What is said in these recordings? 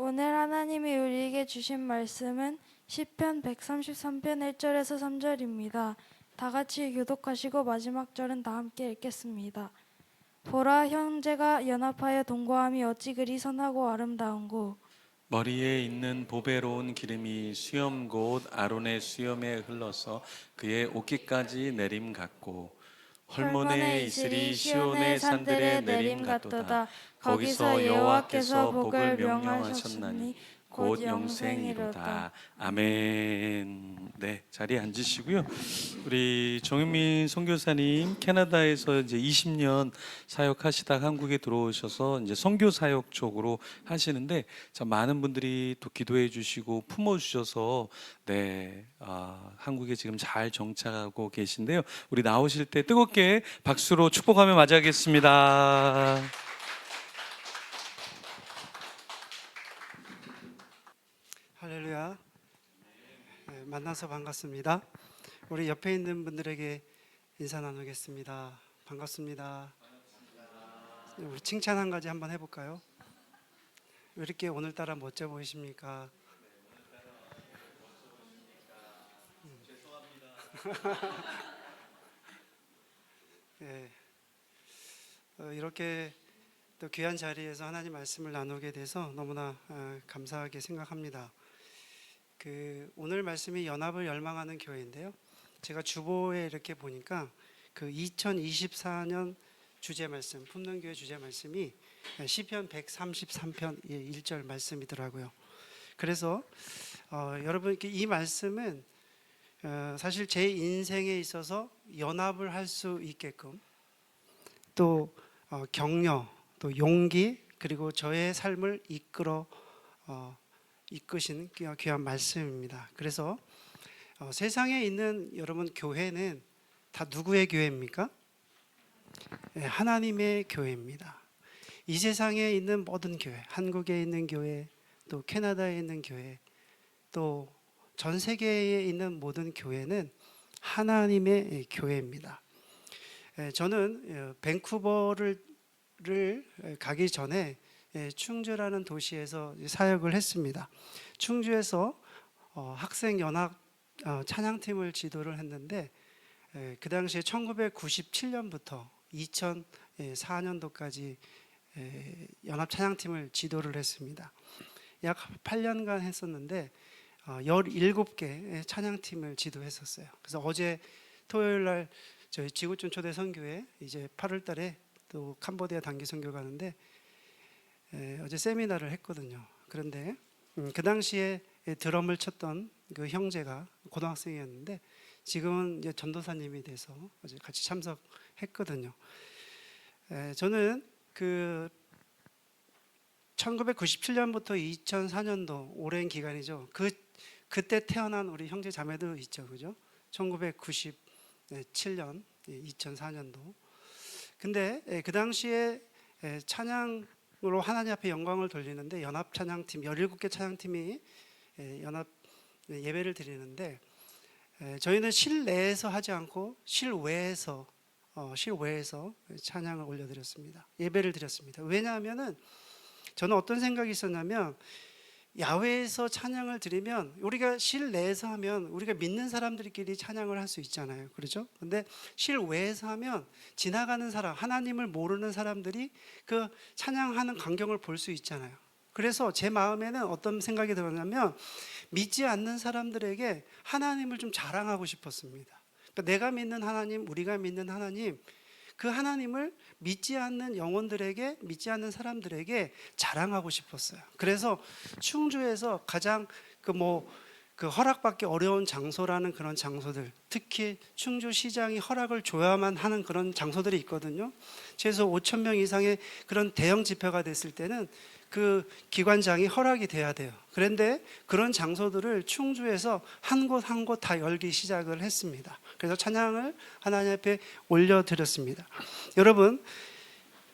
오늘 하나님이 우리에게 주신 말씀은 시편 133편 1절에서 3절입니다. 다 같이 교독하시고 마지막 절은 다 함께 읽겠습니다. 보라, 형제가 연합하여 동거함이 어찌 그리 선하고 아름다운고. 머리에 있는 보배로운 기름이 수염 곧 아론의 수염에 흘러서 그의 옷깃까지 내림 같고, 헐몬의 이슬이 시온의 산들에 내림 같도다. 거기서 여호와께서 복을 명령하셨나니 곧 영생이로다. 아멘. 네, 자리에 앉으시고요. 우리 정윤민 선교사님 캐나다에서 이제 20년 사역하시다가 한국에 들어오셔서 이제 선교 사역 쪽으로 하시는데, 참 많은 분들이 또 기도해 주시고 품어 주셔서 한국에 지금 잘 정착하고 계신데요. 우리 나오실 때 뜨겁게 박수로 축복하며 맞이하겠습니다. 할렐루야. 네, 만나서 반갑습니다. 우리 옆에 있는 분들에게 인사 나누겠습니다. 반갑습니다. 우리 칭찬 한 가지 한번 해볼까요? 왜 이렇게 오늘따라 멋져 보이십니까? 네, 이렇게 또 귀한 자리에서 하나님 말씀을 나누게 돼서 너무나 감사하게 생각합니다. 오늘 말씀이 연합을 열망하는 교회인데요. 제가 주보에 이렇게 보니까 2024년 주제 말씀, 품는교회 주제 말씀이 시편 133편 1절 말씀이더라고요. 그래서 여러분께 이 말씀은 사실 제 인생에 있어서 연합을 할 수 있게끔 또 격려, 또 용기, 그리고 저의 삶을 이끄신 귀한 말씀입니다. 그래서 세상에 있는 여러분 교회는 다 누구의 교회입니까? 하나님의 교회입니다. 이 세상에 있는 모든 교회, 한국에 있는 교회, 또 캐나다에 있는 교회, 또 전 세계에 있는 모든 교회는 하나님의 교회입니다. 저는 밴쿠버를 가기 전에 충주라는 도시에서 사역을 했습니다. 충주에서 학생연합 찬양팀을 지도를 했는데, 그 당시에 1997년부터 2004년도까지 연합 찬양팀을 지도를 했습니다. 약 8년간 했었는데 17개 찬양팀을 지도했었어요. 그래서 어제 토요일 날 저희 지구촌 초대 선교회 이제 8월 달에 또 캄보디아 단기 선교 가는데 어제 세미나를 했거든요. 그런데 그 당시에 드럼을 쳤던 그 형제가 고등학생이었는데 지금은 이제 전도사님이 돼서 어제 같이 참석했거든요. 저는 1997년부터 2004년도 오랜 기간이죠. 그때 태어난 우리 형제 자매도 있죠, 그죠? 1997년, 2004년도. 근데 그 당시에 찬양으로 하나님 앞에 영광을 돌리는데 연합 찬양팀 17개 찬양팀이 연합 예배를 드리는데, 저희는 실내에서 하지 않고 실외에서 찬양을 올려드렸습니다. 예배를 드렸습니다. 왜냐하면은 저는 어떤 생각이 있었냐면, 야외에서 찬양을 드리면 우리가 실내에서 하면 우리가 믿는 사람들끼리 찬양을 할 수 있잖아요, 그렇죠? 근데 실외에서 하면 지나가는 사람, 하나님을 모르는 사람들이 그 찬양하는 광경을 볼 수 있잖아요. 그래서 제 마음에는 어떤 생각이 들었냐면, 믿지 않는 사람들에게 하나님을 좀 자랑하고 싶었습니다. 그러니까 내가 믿는 하나님, 우리가 믿는 하나님, 그 하나님을 믿지 않는 영혼들에게, 믿지 않는 사람들에게 자랑하고 싶었어요. 그래서 충주에서 가장 허락받기 어려운 장소라는 그런 장소들, 특히 충주시장이 허락을 줘야만 하는 그런 장소들이 있거든요. 최소 5,000명 이상의 그런 대형 집회가 됐을 때는 그 기관장이 허락이 돼야 돼요. 그런데 그런 장소들을 충주에서 한 곳 한 곳 다 열기 시작을 했습니다. 그래서 찬양을 하나님 앞에 올려드렸습니다. 여러분,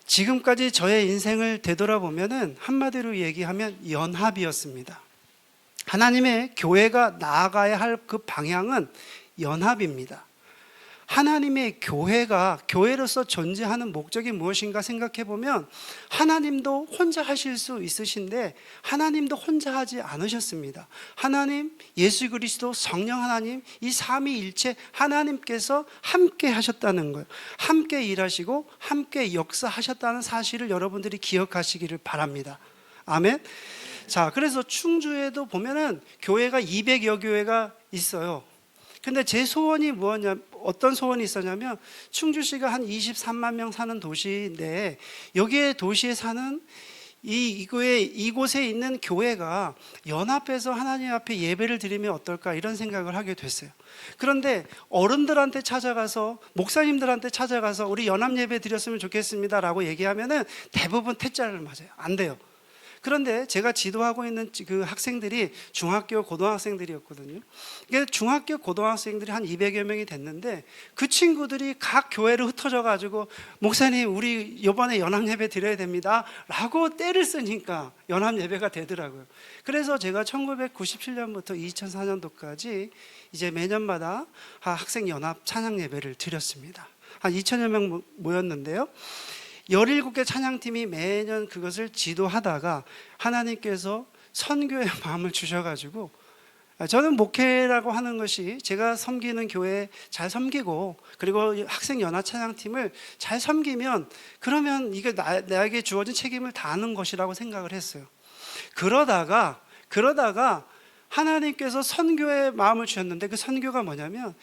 지금까지 저의 인생을 되돌아보면은 한마디로 얘기하면 연합이었습니다. 하나님의 교회가 나아가야 할 그 방향은 연합입니다. 하나님의 교회가 교회로서 존재하는 목적이 무엇인가 생각해 보면 하나님도 혼자 하실 수 있으신데 하나님도 혼자 하지 않으셨습니다. 하나님, 예수 그리스도, 성령 하나님, 이 삼위일체 하나님께서 함께 하셨다는 거예요. 함께 일하시고 함께 역사하셨다는 사실을 여러분들이 기억하시기를 바랍니다. 아멘. 자, 그래서 충주에도 보면은 교회가 200여 교회가 있어요. 근데 제 소원이 뭐냐, 어떤 소원이 있었냐면 충주시가 한 23만 명 사는 도시인데 여기에 도시에 사는 이곳에 있는 교회가 연합해서 하나님 앞에 예배를 드리면 어떨까 이런 생각을 하게 됐어요. 그런데 어른들한테 찾아가서 목사님들한테 찾아가서 우리 연합 예배 드렸으면 좋겠습니다 라고 얘기하면은 대부분 퇴짜를 맞아요. 안 돼요. 그런데 제가 지도하고 있는 그 학생들이 중학교 고등학생들이었거든요. 중학교 고등학생들이 한 200여 명이 됐는데 그 친구들이 각 교회로 흩어져 가지고 목사님 우리 이번에 연합 예배 드려야 됩니다 라고 때를 쓰니까 연합 예배가 되더라고요. 그래서 제가 1997년부터 2004년도까지 이제 매년마다 학생 연합 찬양 예배를 드렸습니다. 한 2천여 명 모였는데요. 17개 찬양팀이 매년 그것을 지도하다가 하나님께서 선교의 마음을 주셔가지고 저는 목회라고 하는 것이 제가 섬기는 교회 잘 섬기고 그리고 학생 연합 찬양팀을 잘 섬기면 그러면 이게 나에게 주어진 책임을 다하는 것이라고 생각을 했어요. 그러다가 하나님께서 선교의 마음을 주셨는데 그 선교가 뭐냐면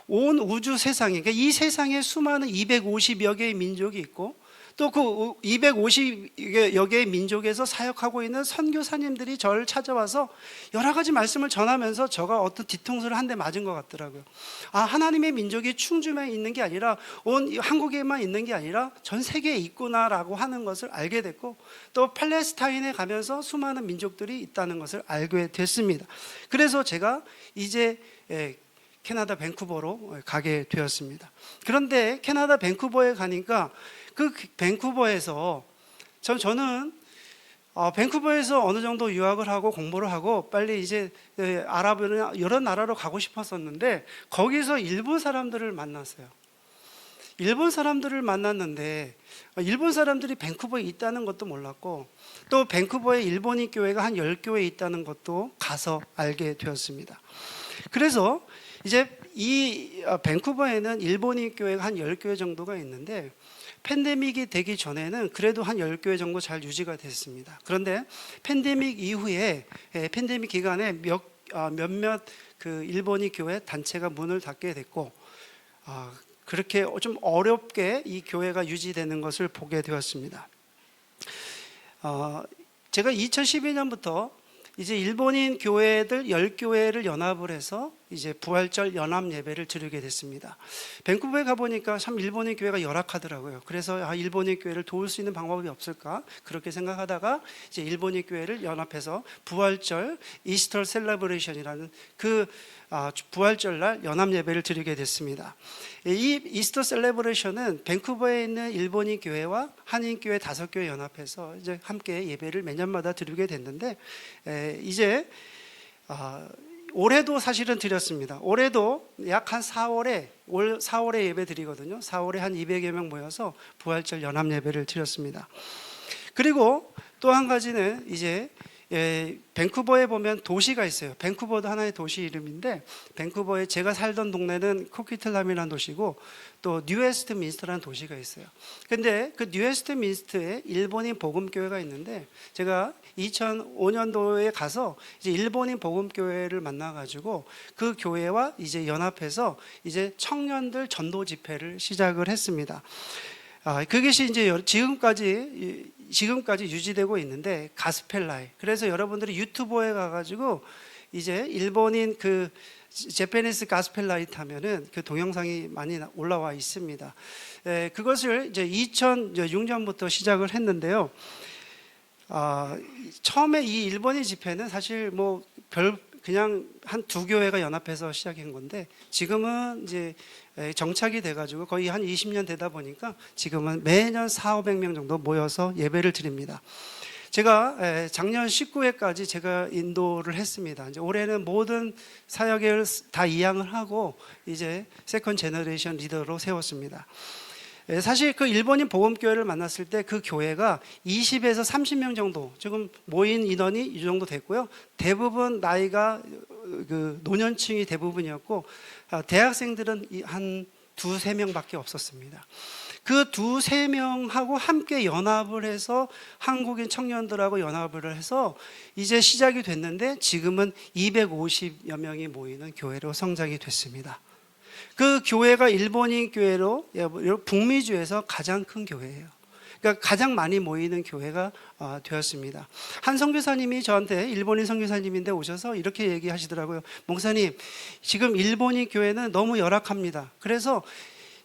온 우주 세상에, 그러니까 이 세상에 수많은 250여 개의 민족이 있고 또 그 250여 개의 민족에서 사역하고 있는 선교사님들이 저를 찾아와서 여러 가지 말씀을 전하면서 저가 어떤 뒤통수를 한 대 맞은 것 같더라고요. 아, 하나님의 민족이 충주만 있는 게 아니라 온 한국에만 있는 게 아니라 전 세계에 있구나라고 하는 것을 알게 됐고 또 팔레스타인에 가면서 수많은 민족들이 있다는 것을 알게 됐습니다. 그래서 제가 이제 캐나다 밴쿠버로 가게 되었습니다. 그런데 캐나다 밴쿠버에 가니까 그 밴쿠버에서 저는 밴쿠버에서 어느 정도 유학을 하고 공부를 하고 빨리 이제 아랍이나 여러 나라로 가고 싶었었는데 거기서 일본 사람들을 만났어요. 일본 사람들을 만났는데 일본 사람들이 밴쿠버에 있다는 것도 몰랐고 또 밴쿠버에 일본인 교회가 한 10교회 있다는 것도 가서 알게 되었습니다. 그래서 이제 이 밴쿠버에는 일본인 교회가 한 10교회 정도가 있는데 팬데믹이 되기 전에는 그래도 한 10교회 정도 잘 유지가 됐습니다. 그런데 팬데믹 이후에 팬데믹 기간에 몇몇 그 일본인 교회 단체가 문을 닫게 됐고 그렇게 좀 어렵게 이 교회가 유지되는 것을 보게 되었습니다. 제가 2012년부터 이제 일본인 교회들 10교회를 연합을 해서 이제 부활절 연합 예배를 드리게 됐습니다. 밴쿠버에 가보니까 참 일본인 교회가 열악하더라고요. 그래서 일본인 교회를 도울 수 있는 방법이 없을까 그렇게 생각하다가 이제 일본인 교회를 연합해서 부활절 이스터 셀러브레이션이라는 그 부활절날 연합 예배를 드리게 됐습니다. 이 이스터 셀러브레이션은 밴쿠버에 있는 일본인 교회와 한인 교회 5교회 연합해서 이제 함께 예배를 매년마다 드리게 됐는데 이제 올해도 사실은 드렸습니다. 올해도 약 한 4월 4월에 예배 드리거든요. 4월에 한 200여 명 모여서 부활절 연합 예배를 드렸습니다. 그리고 또 한 가지는 이제 밴쿠버에 보면 도시가 있어요. 밴쿠버도 하나의 도시 이름인데 밴쿠버에 제가 살던 동네는 코키틀람이라는 도시고 또 뉴웨스트민스터라는 도시가 있어요. 근데 그 뉴웨스트민스터에 일본인 복음교회가 있는데 제가 2005년도에 가서 이제 일본인 복음교회를 만나가지고 그 교회와 이제 연합해서 이제 청년들 전도 집회를 시작을 했습니다. 그것이 이제 지금까지 유지되고 있는데 가스펠라이. 그래서 여러분들이 유튜브에 가가지고 이제 일본인 그 제페니스 가스펠라이트 하면은 그 동영상이 많이 올라와 있습니다. 그것을 이제 2006년부터 시작을 했는데요. 처음에 이 일본인 집회는 사실 그냥 한 2교회가 연합해서 시작한 건데 지금은 이제 정착이 돼가지고 거의 한 20년 되다 보니까 지금은 매년 400~500명 정도 모여서 예배를 드립니다. 제가 작년 19회까지 제가 인도를 했습니다. 이제 올해는 모든 사역을 다 이양을 하고 이제 세컨 제너레이션 리더로 세웠습니다. 사실 그 일본인 복음교회를 만났을 때 그 교회가 20에서 30명 정도, 지금 모인 인원이 이 정도 됐고요. 대부분 나이가 그 노년층이 대부분이었고, 대학생들은 한 두세 명밖에 없었습니다. 그 두세 명하고 함께 연합을 해서 한국인 청년들하고 연합을 해서 이제 시작이 됐는데 지금은 250여 명이 모이는 교회로 성장이 됐습니다. 그 교회가 일본인 교회로 북미주에서 가장 큰 교회예요. 그러니까 가장 많이 모이는 교회가 되었습니다. 한 선교사님이 저한테, 일본인 선교사님인데 오셔서 이렇게 얘기하시더라고요. 목사님, 지금 일본인 교회는 너무 열악합니다. 그래서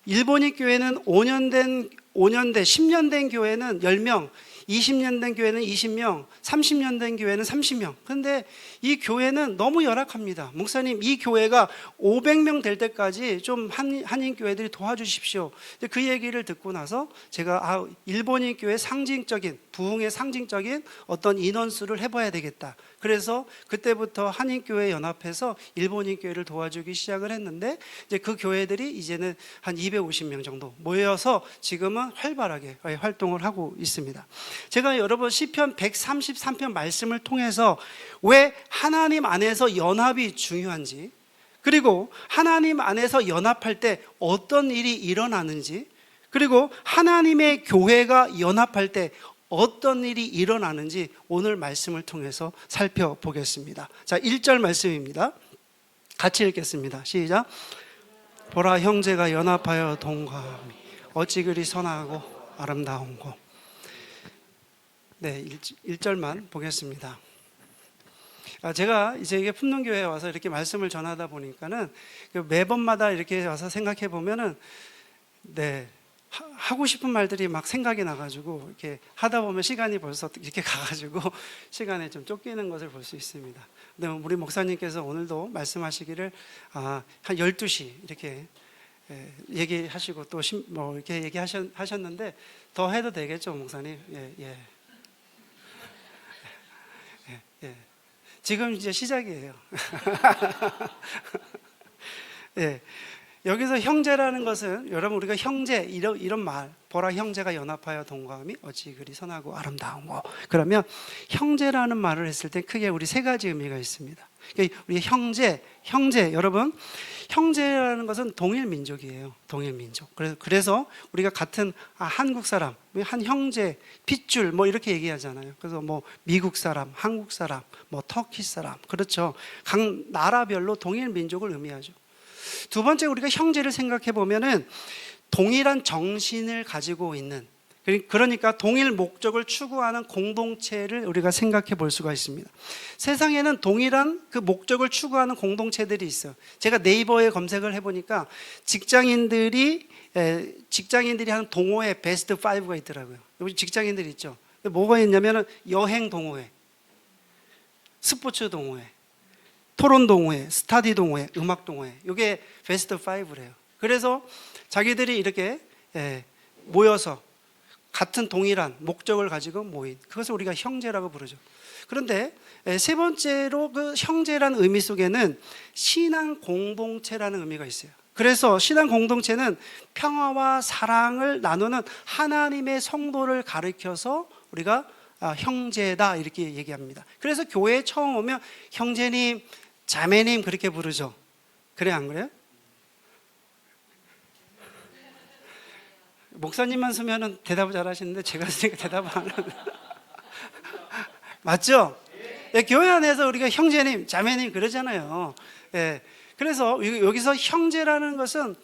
일본인 교회는 5년 된 10년 된 교회는 10명, 20년 된 교회는 20명, 30년 된 교회는 30명. 그런데 이 교회는 너무 열악합니다. 목사님, 이 교회가 500명 될 때까지 좀 한인 교회들이 도와주십시오. 그 얘기를 듣고 나서 제가 일본인 교회 상징적인, 부흥의 상징적인 어떤 인원수를 해봐야 되겠다. 그래서 그때부터 한인교회 연합해서 일본인 교회를 도와주기 시작을 했는데, 이제 그 교회들이 이제는 한 250명 정도 모여서 지금은 활발하게 활동을 하고 있습니다. 제가 여러분 시편 133편 말씀을 통해서 왜 하나님 안에서 연합이 중요한지, 그리고 하나님 안에서 연합할 때 어떤 일이 일어나는지, 그리고 하나님의 교회가 연합할 때 어떤 일이 일어나는지 오늘 말씀을 통해서 살펴보겠습니다. 자, 1절 말씀입니다. 같이 읽겠습니다. 시작. 보라, 형제가 연합하여 동거함이 어찌 그리 선하고 아름다운고. 네, 1절만 보겠습니다. 제가 이제 이게 품능교회에 와서 이렇게 말씀을 전하다 보니까는 매번마다 이렇게 와서 생각해 보면은, 네, 하고 싶은 말들이 막 생각이 나가지고 이렇게 하다 보면 시간이 벌써 이렇게 가가지고 시간에 좀 쫓기는 것을 볼 수 있습니다. 근데 우리 목사님께서 오늘도 말씀하시기를 한 12시 이렇게 얘기하시고 또 뭐 이렇게 얘기하셨는데 더 해도 되겠죠, 목사님? 예. 지금 이제 시작이에요. 예. 여기서 형제라는 것은, 여러분, 우리가 형제, 이런 말, 보라, 형제가 연합하여 동거함이 어찌 그리 선하고 아름다운고. 그러면 형제라는 말을 했을 때 크게 우리 세 가지 의미가 있습니다. 그러니까 우리 형제, 여러분, 형제라는 것은 동일 민족이에요. 동일 민족. 그래서 우리가 같은 한국 사람, 한 형제, 핏줄 뭐 이렇게 얘기하잖아요. 그래서 뭐 미국 사람, 한국 사람, 뭐 터키 사람, 그렇죠. 각 나라별로 동일 민족을 의미하죠. 두 번째, 우리가 형제를 생각해 보면은 동일한 정신을 가지고 있는, 그러니까 동일 목적을 추구하는 공동체를 우리가 생각해 볼 수가 있습니다. 세상에는 동일한 그 목적을 추구하는 공동체들이 있어요. 제가 네이버에 검색을 해보니까 직장인들이 하는 동호회 베스트 5가 있더라고요. 여기 직장인들 있죠. 뭐가 있냐면은 여행 동호회, 스포츠 동호회, 토론 동호회, 스타디 동호회, 음악 동호회, 이게 베스트 5래요. 그래서 자기들이 이렇게 모여서 같은 동일한 목적을 가지고 모인, 그것을 우리가 형제라고 부르죠. 그런데 세 번째로 그 형제라는 의미 속에는 신앙 공동체라는 의미가 있어요. 그래서 신앙 공동체는 평화와 사랑을 나누는 하나님의 성도를 가리켜서 우리가 형제다 이렇게 얘기합니다. 그래서 교회에 처음 오면 형제님, 자매님 그렇게 부르죠. 그래, 안 그래요? 목사님만 쓰면은 대답을 잘 하시는데 제가 쓰니까 대답을 안 하는. 맞죠? 네, 교회 안에서 우리가 형제님, 자매님 그러잖아요. 네, 그래서 여기서 형제라는 것은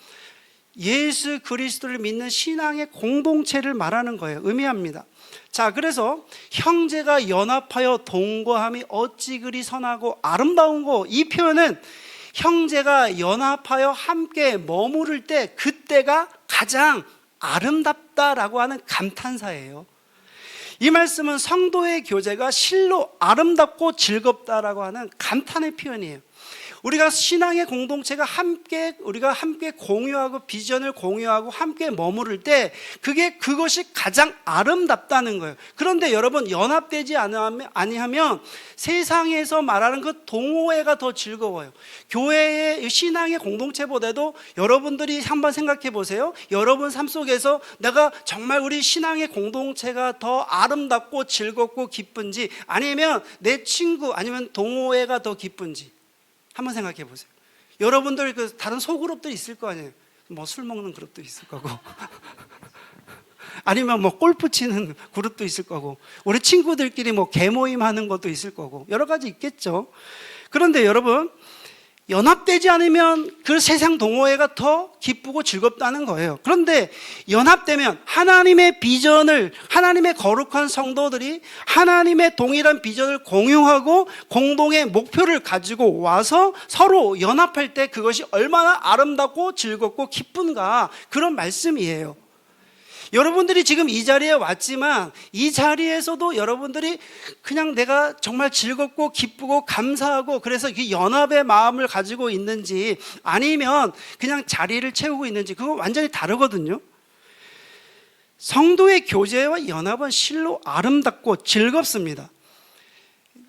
예수 그리스도를 믿는 신앙의 공동체를 말하는 거예요. 의미합니다. 자, 그래서 형제가 연합하여 동거함이 어찌 그리 선하고 아름다운고, 이 표현은 형제가 연합하여 함께 머무를 때 그때가 가장 아름답다라고 하는 감탄사예요. 이 말씀은 성도의 교제가 실로 아름답고 즐겁다라고 하는 감탄의 표현이에요. 우리가 신앙의 공동체가 우리가 함께 공유하고 비전을 공유하고 함께 머무를 때 그것이 가장 아름답다는 거예요. 그런데 여러분, 연합되지 아니하면 세상에서 말하는 그 동호회가 더 즐거워요. 교회의 신앙의 공동체보다도 여러분들이 한번 생각해 보세요. 여러분 삶 속에서 내가 정말 우리 신앙의 공동체가 더 아름답고 즐겁고 기쁜지, 아니면 내 친구 아니면 동호회가 더 기쁜지 한번 생각해 보세요. 여러분들 그 다른 소그룹도 있을 거 아니에요. 뭐 술 먹는 그룹도 있을 거고 아니면 뭐 골프 치는 그룹도 있을 거고, 우리 친구들끼리 뭐 개모임 하는 것도 있을 거고, 여러 가지 있겠죠. 그런데 여러분, 연합되지 않으면 그 세상 동호회가 더 기쁘고 즐겁다는 거예요. 그런데 연합되면 하나님의 비전을, 하나님의 거룩한 성도들이 하나님의 동일한 비전을 공유하고 공동의 목표를 가지고 와서 서로 연합할 때 그것이 얼마나 아름답고 즐겁고 기쁜가, 그런 말씀이에요. 여러분들이 지금 이 자리에 왔지만 이 자리에서도 여러분들이 그냥 내가 정말 즐겁고 기쁘고 감사하고 그래서 그 연합의 마음을 가지고 있는지, 아니면 그냥 자리를 채우고 있는지, 그거 완전히 다르거든요. 성도의 교제와 연합은 실로 아름답고 즐겁습니다.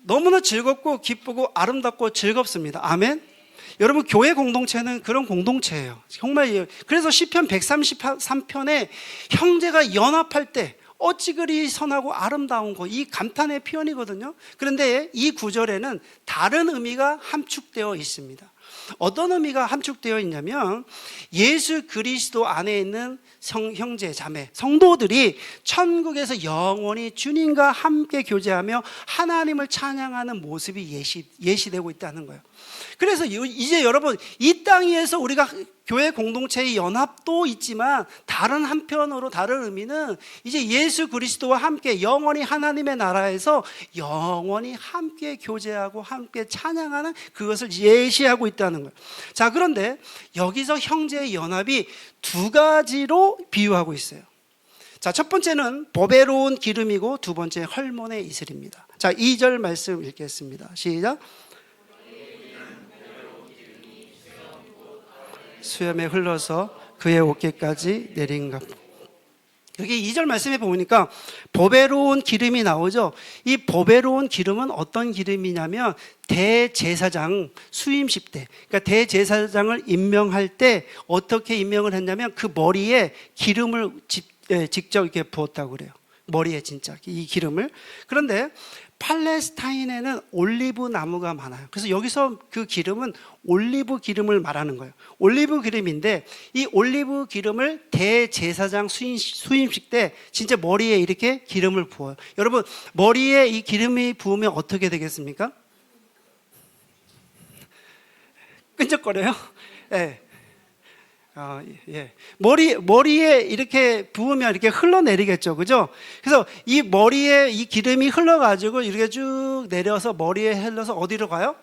너무나 즐겁고 기쁘고 아름답고 즐겁습니다. 아멘. 여러분, 교회 공동체는 그런 공동체예요. 정말. 그래서 시편 133편에 형제가 연합할 때 어찌 그리 선하고 아름다운 거, 이 감탄의 표현이거든요. 그런데 이 구절에는 다른 의미가 함축되어 있습니다. 어떤 의미가 함축되어 있냐면, 예수 그리스도 안에 있는 형제 자매 성도들이 천국에서 영원히 주님과 함께 교제하며 하나님을 찬양하는 모습이 예시되고 있다는 거예요. 그래서 이제 여러분, 이 땅 위에서 우리가 교회 공동체의 연합도 있지만 다른 한편으로, 다른 의미는 이제 예수 그리스도와 함께 영원히 하나님의 나라에서 영원히 함께 교제하고 함께 찬양하는 그것을 예시하고 있다는 거예요. 자, 그런데 여기서 형제의 연합이 두 가지로 비유하고 있어요. 자, 첫 번째는 보배로운 기름이고 두 번째 헐몬의 이슬입니다. 자, 2절 말씀 읽겠습니다. 시작. 수염에 흘러서 그의 어깨까지 내린가. 여기 2절 말씀에 보니까 보배로운 기름이 나오죠. 이 보배로운 기름은 어떤 기름이냐면 대제사장 수임식 때, 그러니까 대제사장을 임명할 때 어떻게 임명을 했냐면 그 머리에 기름을 직접 이렇게 부었다고 그래요. 머리에 진짜 이 기름을. 그런데 팔레스타인에는 올리브 나무가 많아요. 그래서 여기서 그 기름은 올리브 기름을 말하는 거예요. 올리브 기름인데 이 올리브 기름을 대제사장 수임식 때 진짜 머리에 이렇게 기름을 부어요. 여러분, 머리에 이 기름이 부으면 어떻게 되겠습니까? 끈적거려요? 네. 예. 머리에 이렇게 부으면 이렇게 흘러내리겠죠. 그죠? 그래서 이 머리에 이 기름이 흘러가지고 이렇게 쭉 내려서 머리에 흘러서 어디로 가요?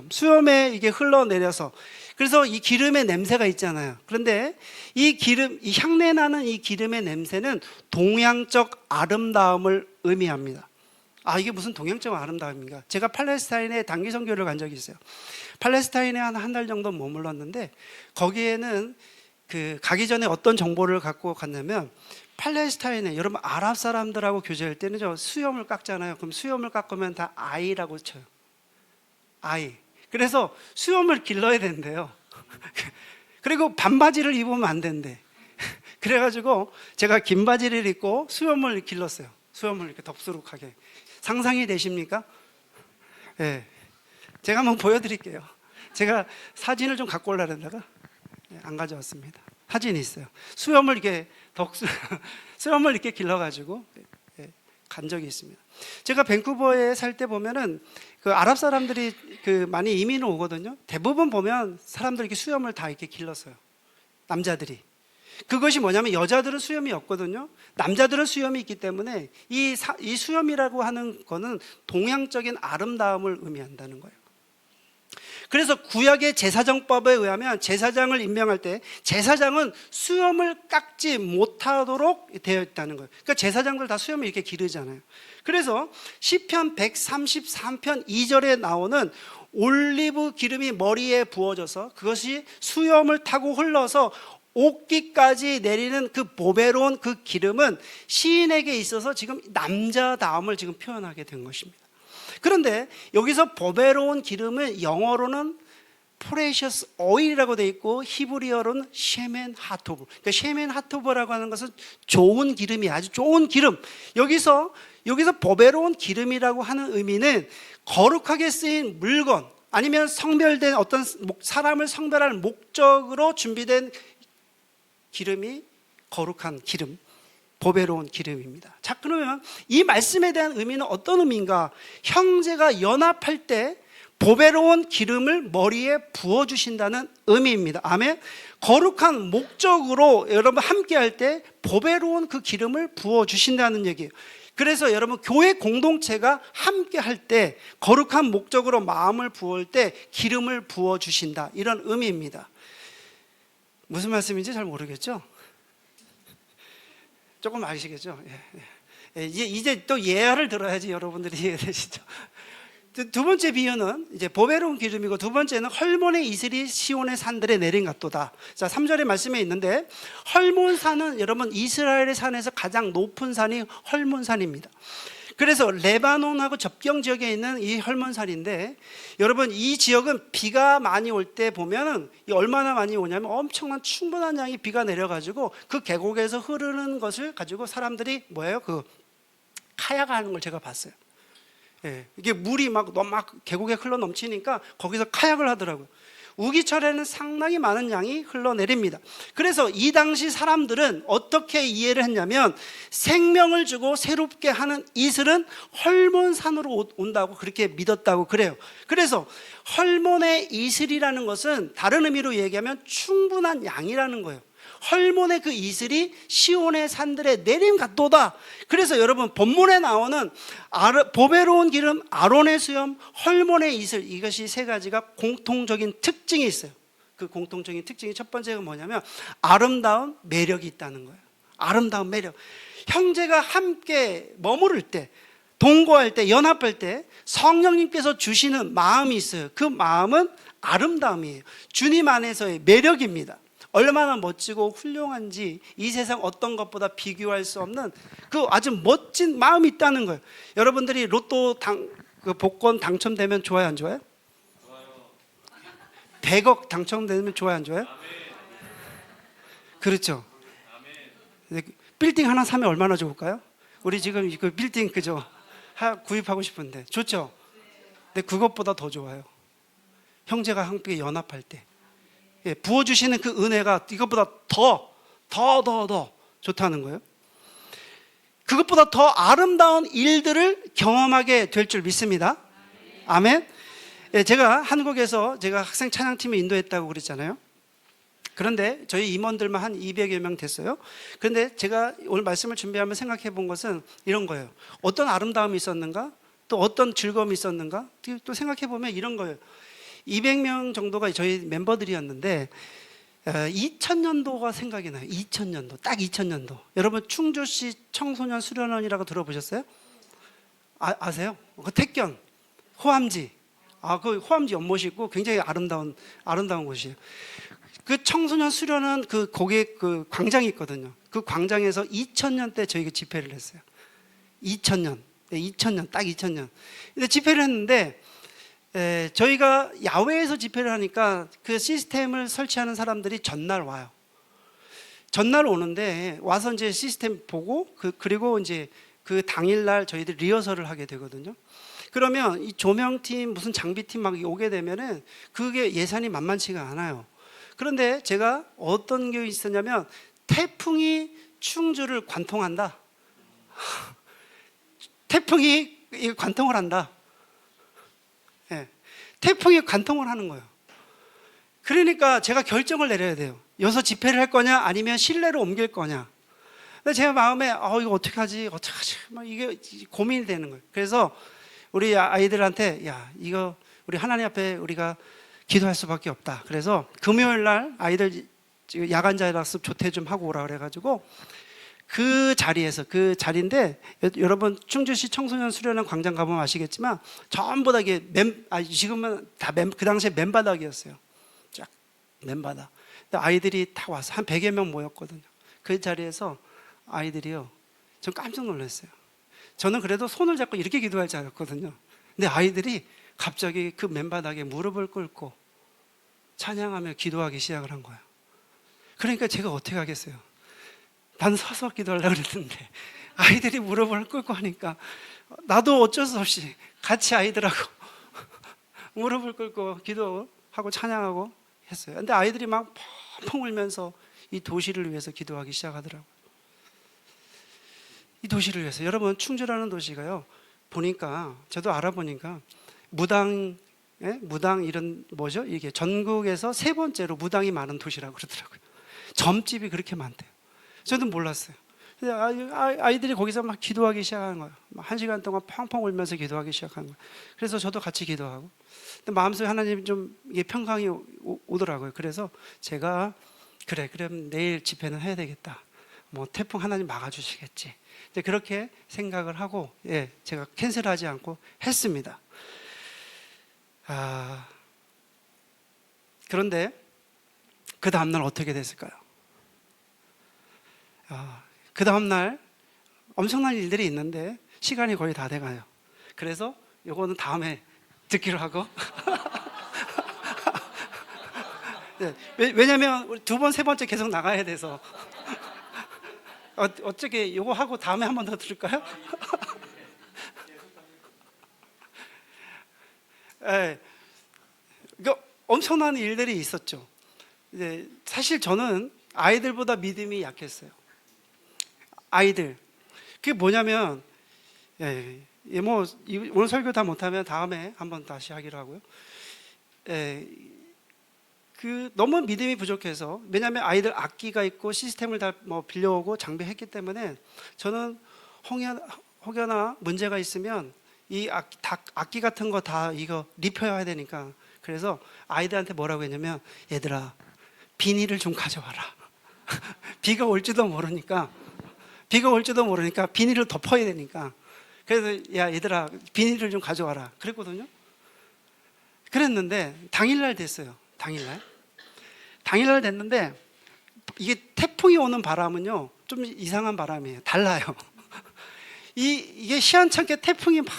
수염에 이게 흘러내려서. 그래서 이 기름의 냄새가 있잖아요. 그런데 이 향내 나는 이 기름의 냄새는 동양적 아름다움을 의미합니다. 이게 무슨 동양적 아름다움인가? 제가 팔레스타인에 단기 선교를 간 적이 있어요. 팔레스타인에 한 달 정도 머물렀는데 거기에는 가기 전에 어떤 정보를 갖고 갔냐면, 팔레스타인에 여러분 아랍 사람들하고 교제할 때는 수염을 깎잖아요. 그럼 수염을 깎으면 다 아이라고 쳐요. 아이. 그래서 수염을 길러야 된대요. 그리고 반바지를 입으면 안 된대. 그래가지고 제가 긴 바지를 입고 수염을 길렀어요. 수염을 이렇게 덥수룩하게. 상상이 되십니까? 네. 제가 한번 보여드릴게요. 제가 사진을 좀 갖고 오려고 하다가 안 가져왔습니다. 사진이 있어요. 수염을 이렇게 길러가지고 간 적이 있습니다. 제가 밴쿠버에 살 때 보면은 그 아랍 사람들이 많이 이민을 오거든요. 대부분 보면 사람들 이렇게 수염을 다 이렇게 길렀어요. 남자들이. 그것이 뭐냐면 여자들은 수염이 없거든요. 남자들은 수염이 있기 때문에 이 수염이라고 하는 거는 동양적인 아름다움을 의미한다는 거예요. 그래서 구약의 제사장법에 의하면 제사장을 임명할 때 제사장은 수염을 깎지 못하도록 되어 있다는 거예요. 그러니까 제사장들 다 수염을 이렇게 기르잖아요. 그래서 시편 133편 2절에 나오는 올리브 기름이 머리에 부어져서 그것이 수염을 타고 흘러서 옥기까지 내리는 그 보배로운 그 기름은 시인에게 있어서 지금 남자다움을 지금 표현하게 된 것입니다. 그런데 여기서 보배로운 기름은 영어로는 precious oil이라고 되어 있고 히브리어로는 셰멘 하토브. 그러니까 셰멘 하토브라고 하는 것은 좋은 기름이 아주 좋은 기름. 여기서 보배로운 기름이라고 하는 의미는 거룩하게 쓰인 물건 아니면 성별된 어떤 사람을 성별할 목적으로 준비된 기름이 거룩한 기름, 보배로운 기름입니다. 자, 그러면 이 말씀에 대한 의미는 어떤 의미인가? 형제가 연합할 때 보배로운 기름을 머리에 부어주신다는 의미입니다. 아멘. 거룩한 목적으로 여러분 함께할 때 보배로운 그 기름을 부어주신다는 얘기예요. 그래서 여러분 교회 공동체가 함께할 때 거룩한 목적으로 마음을 부을 때 기름을 부어주신다, 이런 의미입니다. 무슨 말씀인지 잘 모르겠죠? 조금 아시겠죠? 이제 또 예화를 들어야지 여러분들이 이해되시죠? 두 번째 비유는 이제 보배로운 기름이고, 두 번째는 헐몬의 이슬이 시온의 산들에 내린 같도다. 자, 3절의 말씀에 있는데, 헐몬산은 여러분 이스라엘의 산에서 가장 높은 산이 헐몬산입니다. 그래서 레바논하고 접경 지역에 있는 이 헐몬산인데, 여러분 이 지역은 비가 많이 올 때 보면은 얼마나 많이 오냐면 엄청난 충분한 양의 비가 내려가지고 그 계곡에서 흐르는 것을 가지고 사람들이 그 카약하는 걸 제가 봤어요. 예, 이게 물이 막 계곡에 흘러 넘치니까 거기서 카약을 하더라고요. 우기철에는 상당히 많은 양이 흘러내립니다. 그래서 이 당시 사람들은 어떻게 이해를 했냐면, 생명을 주고 새롭게 하는 이슬은 헐몬산으로 온다고 그렇게 믿었다고 그래요. 그래서 헐몬의 이슬이라는 것은 다른 의미로 얘기하면 충분한 양이라는 거예요. 헐몬의 그 이슬이 시온의 산들에 내림 같도다. 그래서 여러분 본문에 나오는 보배로운 기름, 아론의 수염, 헐몬의 이슬, 이것이 세 가지가 공통적인 특징이 있어요. 그 공통적인 특징이 첫 번째가 뭐냐면 아름다운 매력이 있다는 거예요. 아름다운 매력. 형제가 함께 머무를 때, 동거할 때, 연합할 때 성령님께서 주시는 마음이 있어요. 그 마음은 아름다움이에요. 주님 안에서의 매력입니다. 얼마나 멋지고 훌륭한지 이 세상 어떤 것보다 비교할 수 없는 그 아주 멋진 마음이 있다는 거예요. 여러분들이 로또 그 복권 당첨되면 좋아요, 안 좋아요? 좋아요. 100억 당첨되면 좋아요, 안 좋아요? 아멘. 그렇죠. 아멘. 빌딩 하나 사면 얼마나 좋을까요? 우리 지금 그 빌딩 그죠? 구입하고 싶은데 좋죠? 근데 그것보다 더 좋아요. 형제가 함께 연합할 때 부어주시는 그 은혜가 이것보다 더 좋다는 거예요. 그것보다 더 아름다운 일들을 경험하게 될 줄 믿습니다. 아멘. 제가 한국에서 제가 학생 찬양팀을 인도했다고 그랬잖아요. 그런데 저희 임원들만 한 200여 명 됐어요. 그런데 제가 오늘 말씀을 준비하며 생각해 본 것은 이런 거예요. 어떤 아름다움이 있었는가? 또 어떤 즐거움이 있었는가? 또 생각해 보면 이런 거예요. 200명 정도가 저희 멤버들이었는데 2000년도가 생각이 나요. 2000년도, 딱 2000년도. 여러분 충주시 청소년 수련원이라고 들어보셨어요? 아세요? 그 택견, 호암지. 그 호암지 연못이 있고 굉장히 아름다운 곳이에요. 그 청소년 수련원 거기에 그 광장이 있거든요. 그 광장에서 2000년 때 저희가 집회를 했어요. 2000년, 딱 2000년. 근데 집회를 했는데 저희가 야외에서 집회를 하니까 그 시스템을 설치하는 사람들이 전날 와요. 전날 오는데 와서 이제 시스템 보고 그리고 이제 그 당일날 저희들 리허설을 하게 되거든요. 그러면 이 조명팀 무슨 장비팀 막 오게 되면은 그게 예산이 만만치가 않아요. 그런데 제가 어떤 게 있었냐면 태풍이 충주를 관통한다. 태풍이 관통을 한다. 태풍이 관통을 하는 거예요. 그러니까 제가 결정을 내려야 돼요. 여기서 집회를 할 거냐 아니면 실내로 옮길 거냐. 근데 제 마음에 이거 어떡하지 막 이게 고민이 되는 거예요. 그래서 우리 아이들한테 이거 우리 하나님 앞에 우리가 기도할 수밖에 없다. 그래서 금요일 날 아이들 야간 자율학습 조퇴 좀 하고 오라 그래가지고 그 자리에서, 그 자리인데 여러분 충주시 청소년 수련회 광장 가보면 아시겠지만 전부 다 이게 지금은 다 그 당시에 맨바닥이었어요. 쫙 맨바닥. 근데 아이들이 다 와서 한 100여 명 모였거든요. 그 자리에서 아이들이요, 전 깜짝 놀랐어요. 저는 그래도 손을 잡고 이렇게 기도할 줄 알았거든요. 근데 아이들이 갑자기 그 맨바닥에 무릎을 꿇고 찬양하며 기도하기 시작을 한 거예요. 그러니까 제가 어떻게 하겠어요? 난 서서 기도하려고 그랬는데 아이들이 무릎을 꿇고 하니까 나도 어쩔 수 없이 같이 아이들하고 무릎을 꿇고 기도하고 찬양하고 했어요. 근데 아이들이 막 펑펑 울면서 이 도시를 위해서 기도하기 시작하더라고요. 이 도시를 위해서. 여러분, 충주라는 도시가요, 보니까 저도 알아보니까 무당 이런 뭐죠? 이게 전국에서 세 번째로 무당이 많은 도시라고 그러더라고요. 점집이 그렇게 많대요. 저도 몰랐어요. 아이들이 거기서 막 기도하기 시작하는 거예요. 1시간 동안 펑펑 울면서 기도하기 시작하는 거예요. 그래서 저도 같이 기도하고. 근데 마음속에 하나님 좀 이게 평강이 오더라고요. 그래서 제가 그래, 그럼 내일 집회는 해야 되겠다. 뭐 태풍 하나님 막아주시겠지. 이제 그렇게 생각을 하고, 예, 제가 캔슬하지 않고 했습니다. 그런데 그 다음날 어떻게 됐을까요? 그 다음날 엄청난 일들이 있는데 시간이 거의 다 돼가요. 그래서 요거는 다음에 듣기로 하고 네, 왜냐면 우리 두 번, 세 번째 계속 나가야 돼서 어떻게 요거 하고 다음에 한 번 더 들을까요? 네, 엄청난 일들이 있었죠. 이제 사실 저는 아이들보다 믿음이 약했어요. 아이들. 그게 뭐냐면, 뭐 오늘 설교 다 못하면 다음에 한번 다시 하기로 하고요. 너무 믿음이 부족해서, 왜냐하면 아이들 악기가 있고 시스템을 다 뭐 빌려오고 장비했기 때문에 저는 혹여나 문제가 있으면 이 악기 같은 거 다 이거 리페어해야 되니까, 그래서 아이들한테 뭐라고 했냐면, 얘들아 비닐을 좀 가져와라. 비가 올지도 모르니까 비닐을 덮어야 되니까, 그래서 야 얘들아 비닐을 좀 가져와라 그랬거든요. 그랬는데 당일날 됐어요. 당일날 됐는데 이게 태풍이 오는 바람은요 좀 이상한 바람이에요. 달라요. 이게 희한찮게 태풍이 막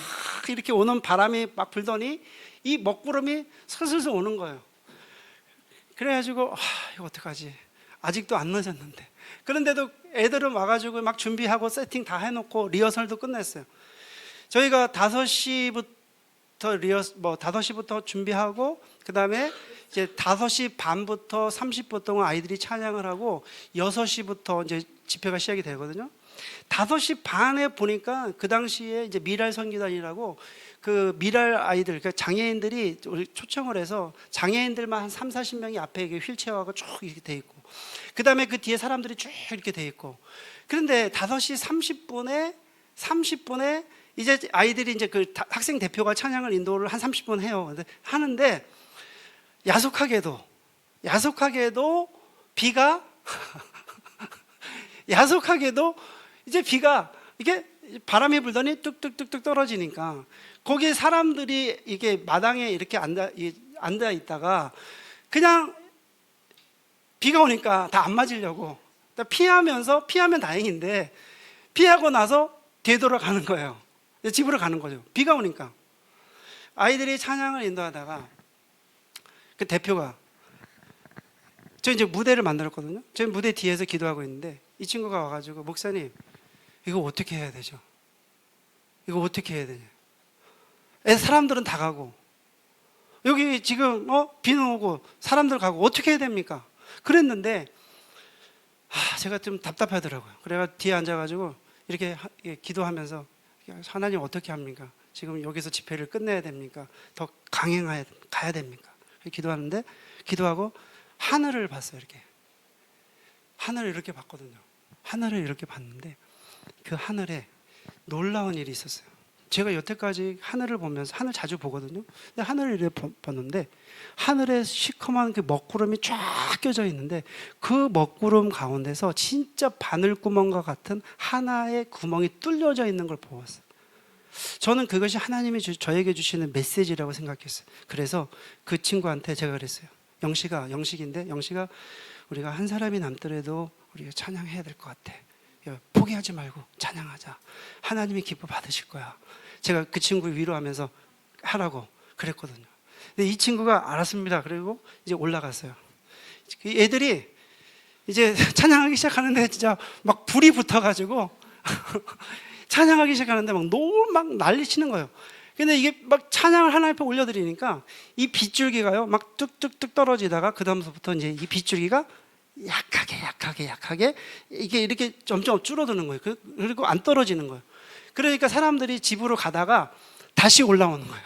이렇게 오는 바람이 막 불더니 이 먹구름이 슬슬 오는 거예요. 그래가지고 이거 어떡하지? 아직도 안 늦었는데. 그런데도 애들은 와가지고 막 준비하고 세팅 다 해놓고 리허설도 끝냈어요. 저희가 5시부터 준비하고, 그 다음에 이제 5시 반부터 30분 동안 아이들이 찬양을 하고 6시부터 이제 집회가 시작이 되거든요. 5시 반에 보니까 그 당시에 이제 미랄 선교단이라고 그 미랄 아이들, 그러니까 장애인들이 초청을 해서 장애인들만 한 3, 40명이 앞에 휠체어하고 쭉 이렇게 돼 있고, 그 다음에 그 뒤에 사람들이 쭉 이렇게 돼 있고, 그런데 5시 30분에 이제 아이들이 이제 그 학생 대표가 찬양을 인도를 한 30분 해요. 하는데 야속하게도 비가 이제 비가 이게 바람이 불더니 뚝뚝뚝뚝 떨어지니까 거기에 사람들이 이게 마당에 이렇게 앉아 있다가 그냥 비가 오니까 다 안 맞으려고 피하면 다행인데 피하고 나서 되돌아가는 거예요. 집으로 가는 거죠. 비가 오니까. 아이들이 찬양을 인도하다가 그 대표가, 저 이제 무대를 만들었거든요. 저희 무대 뒤에서 기도하고 있는데 이 친구가 와가지고, 목사님 이거 어떻게 해야 되죠? 이거 어떻게 해야 되냐? 사람들은 다 가고 여기 지금 비는 오고 사람들 가고 어떻게 해야 됩니까? 그랬는데 제가 좀 답답하더라고요. 그래가 뒤에 앉아가지고 이렇게 기도하면서, 하나님 어떻게 합니까? 지금 여기서 집회를 끝내야 됩니까? 더 강행해야 가야 됩니까? 기도하는데, 기도하고 하늘을 봤어요. 이렇게 하늘을 이렇게 봤거든요. 하늘을 이렇게 봤는데 그 하늘에 놀라운 일이 있었어요. 제가 여태까지 하늘을 보면서, 하늘 자주 보거든요. 근데 하늘을 이렇게 봤는데 하늘에 시커먼 그 먹구름이 쫙 껴져 있는데 그 먹구름 가운데서 진짜 바늘구멍과 같은 하나의 구멍이 뚫려져 있는 걸 보았어요. 저는 그것이 하나님이 저에게 주시는 메시지라고 생각했어요. 그래서 그 친구한테 제가 그랬어요. 영식아, 우리가 한 사람이 남더라도 우리가 찬양해야 될 것 같아. 포기하지 말고 찬양하자. 하나님이 기뻐 받으실 거야. 제가 그 친구 위로하면서 하라고 그랬거든요. 근데 이 친구가 알았습니다. 그리고 이제 올라갔어요. 애들이 이제 찬양하기 시작하는데 진짜 막 불이 붙어가지고 찬양하기 시작하는데 막 너무 막 난리치는 거예요. 근데 이게 막 찬양을 하나님 앞에 올려드리니까 이 빗줄기가요 막 뚝뚝뚝 떨어지다가 그 다음부터 이제 이 빗줄기가 약하게 이게 이렇게 점점 줄어드는 거예요. 그리고 안 떨어지는 거예요. 그러니까 사람들이 집으로 가다가 다시 올라오는 거예요.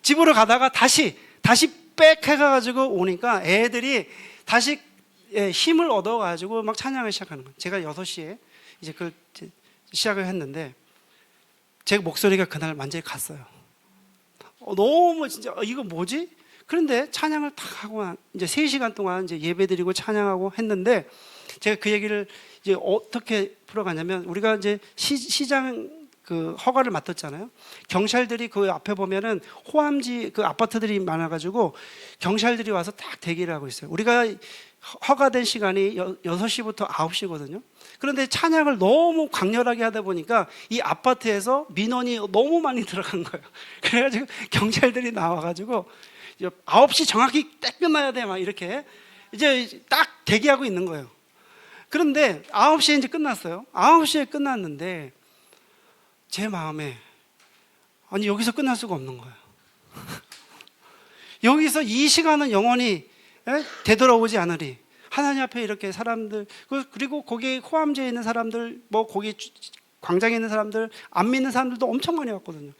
집으로 가다가 다시 빽 해가지고 오니까 애들이 다시 힘을 얻어가지고 막 찬양을 시작하는 거예요. 제가 6시에 이제 그걸 시작을 했는데 제 목소리가 그날 완전히 갔어요. 너무 진짜 이거 뭐지? 그런데 찬양을 탁 하고 이제 3시간 동안 이제 예배드리고 찬양하고 했는데 제가 그 얘기를 이제 어떻게 풀어가냐면 우리가 이제 시장 그 허가를 맡았잖아요. 경찰들이 그 앞에 보면은 호암지 그 아파트들이 많아가지고 경찰들이 와서 딱 대기를 하고 있어요. 우리가 허가된 시간이 6시부터 9시거든요. 그런데 찬양을 너무 강렬하게 하다 보니까 이 아파트에서 민원이 너무 많이 들어간 거예요. 그래가지고 경찰들이 나와가지고 9시 정확히 딱 끝나야 돼 막 이렇게 이제 딱 대기하고 있는 거예요. 그런데 9시에 이제 끝났어요. 9시에 끝났는데 제 마음에 아니 여기서 끝날 수가 없는 거예요. 여기서 이 시간은 영원히 되돌아오지 않으리. 하나님 앞에 이렇게 사람들 그리고 거기 호암지에 있는 사람들 뭐 거기 광장에 있는 사람들 안 믿는 사람들도 엄청 많이 왔거든요.